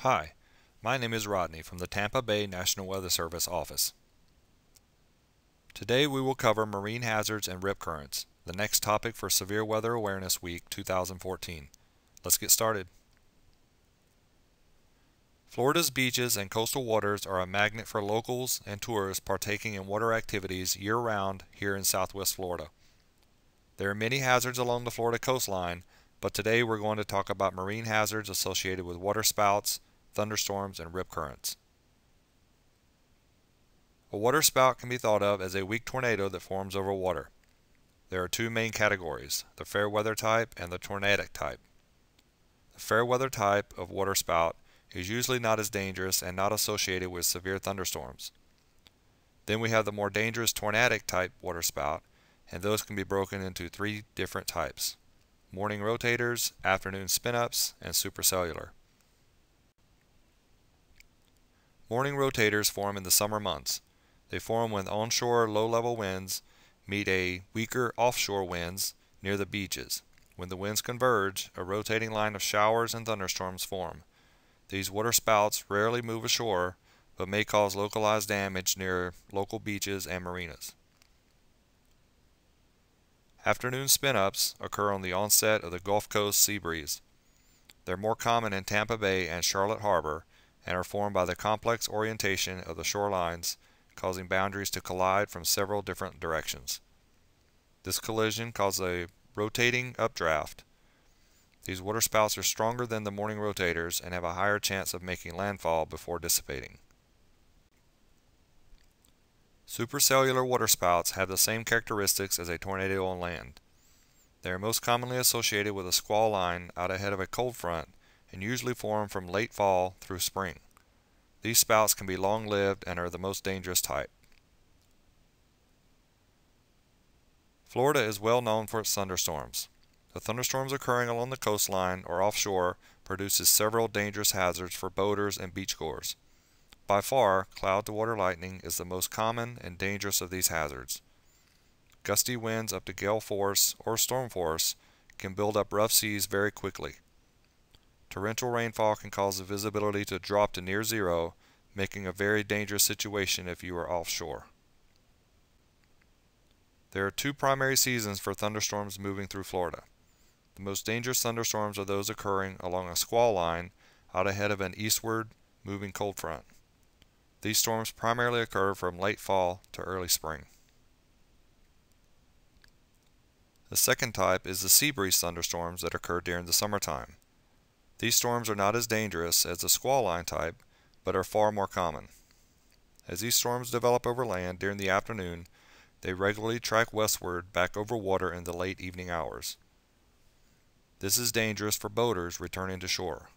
Hi, my name is Rodney from the Tampa Bay National Weather Service office. Today we will cover marine hazards and rip currents, the next topic for Severe Weather Awareness Week 2014. Let's get started. Florida's beaches and coastal waters are a magnet for locals and tourists partaking in water activities year-round here in Southwest Florida. There are many hazards along the Florida coastline, but today we're going to talk about marine hazards associated with waterspouts, thunderstorms, and rip currents. A waterspout can be thought of as a weak tornado that forms over water. There are two main categories, the fair weather type and the tornadic type. The fair weather type of waterspout is usually not as dangerous and not associated with severe thunderstorms. Then we have the more dangerous tornadic type waterspout, and those can be broken into three different types: morning rotators, afternoon spin-ups, and supercellular. Morning rotators form in the summer months. They form when onshore low-level winds meet a weaker offshore winds near the beaches. When the winds converge, a rotating line of showers and thunderstorms form. These waterspouts rarely move ashore, but may cause localized damage near local beaches and marinas. Afternoon spin-ups occur on the onset of the Gulf Coast sea breeze. They're more common in Tampa Bay and Charlotte Harbor and are formed by the complex orientation of the shorelines, causing boundaries to collide from several different directions. This collision causes a rotating updraft. These waterspouts are stronger than the morning rotators and have a higher chance of making landfall before dissipating. Supercellular waterspouts have the same characteristics as a tornado on land. They are most commonly associated with a squall line out ahead of a cold front and usually form from late fall through spring. These spouts can be long-lived and are the most dangerous type. Florida is well known for its thunderstorms. The thunderstorms occurring along the coastline or offshore produces several dangerous hazards for boaters and beachgoers. By far, cloud-to-water lightning is the most common and dangerous of these hazards. Gusty winds up to gale force or storm force can build up rough seas very quickly. Torrential rainfall can cause the visibility to drop to near zero, making a very dangerous situation if you are offshore. There are two primary seasons for thunderstorms moving through Florida. The most dangerous thunderstorms are those occurring along a squall line out ahead of an eastward moving cold front. These storms primarily occur from late fall to early spring. The second type is the sea breeze thunderstorms that occur during the summertime. These storms are not as dangerous as the squall line type, but are far more common. As these storms develop over land during the afternoon, they regularly track westward back over water in the late evening hours. This is dangerous for boaters returning to shore.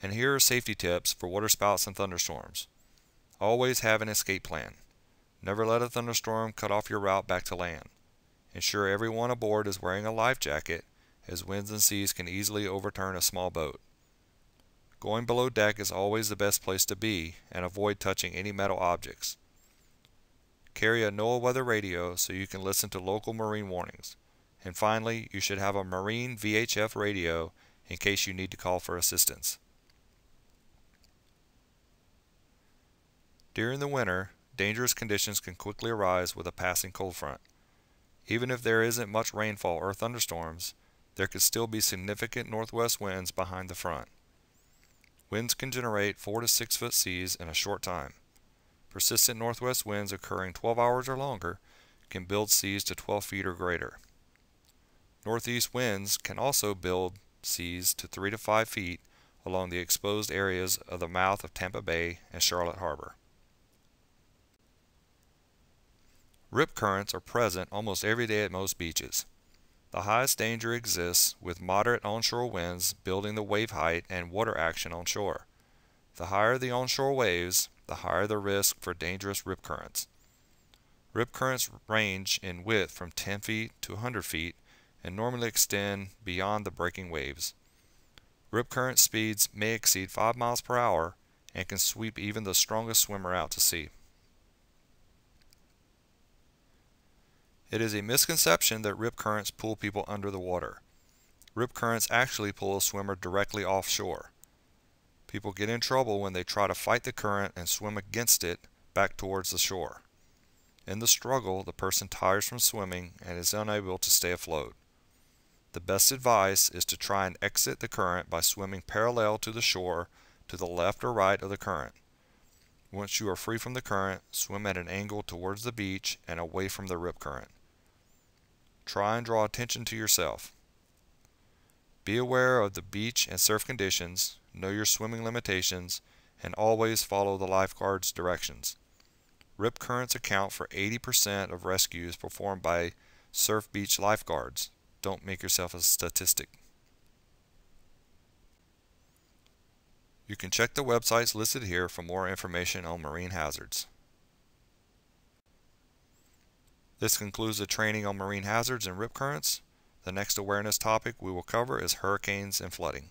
And here are safety tips for waterspouts and thunderstorms. Always have an escape plan. Never let a thunderstorm cut off your route back to land. Ensure everyone aboard is wearing a life jacket, as winds and seas can easily overturn a small boat. Going below deck is always the best place to be, and avoid touching any metal objects. Carry a NOAA weather radio so you can listen to local marine warnings. And finally, you should have a marine VHF radio in case you need to call for assistance. During the winter, dangerous conditions can quickly arise with a passing cold front. Even if there isn't much rainfall or thunderstorms, there could still be significant northwest winds behind the front. Winds can generate 4 to 6 foot seas in a short time. Persistent northwest winds occurring 12 hours or longer can build seas to 12 feet or greater. Northeast winds can also build seas to 3 to 5 feet along the exposed areas of the mouth of Tampa Bay and Charlotte Harbor. Rip currents are present almost every day at most beaches. The highest danger exists with moderate onshore winds building the wave height and water action on shore. The higher the onshore waves, the higher the risk for dangerous rip currents. Rip currents range in width from 10 feet to 100 feet and normally extend beyond the breaking waves. Rip current speeds may exceed 5 miles per hour and can sweep even the strongest swimmer out to sea. It is a misconception that rip currents pull people under the water. Rip currents actually pull a swimmer directly offshore. People get in trouble when they try to fight the current and swim against it back towards the shore. In the struggle, the person tires from swimming and is unable to stay afloat. The best advice is to try and exit the current by swimming parallel to the shore to the left or right of the current. Once you are free from the current, swim at an angle towards the beach and away from the rip current. Try and draw attention to yourself. Be aware of the beach and surf conditions, know your swimming limitations, and always follow the lifeguard's directions. Rip currents account for 80% of rescues performed by surf beach lifeguards. Don't make yourself a statistic. You can check the websites listed here for more information on marine hazards. This concludes the training on marine hazards and rip currents. The next awareness topic we will cover is hurricanes and flooding.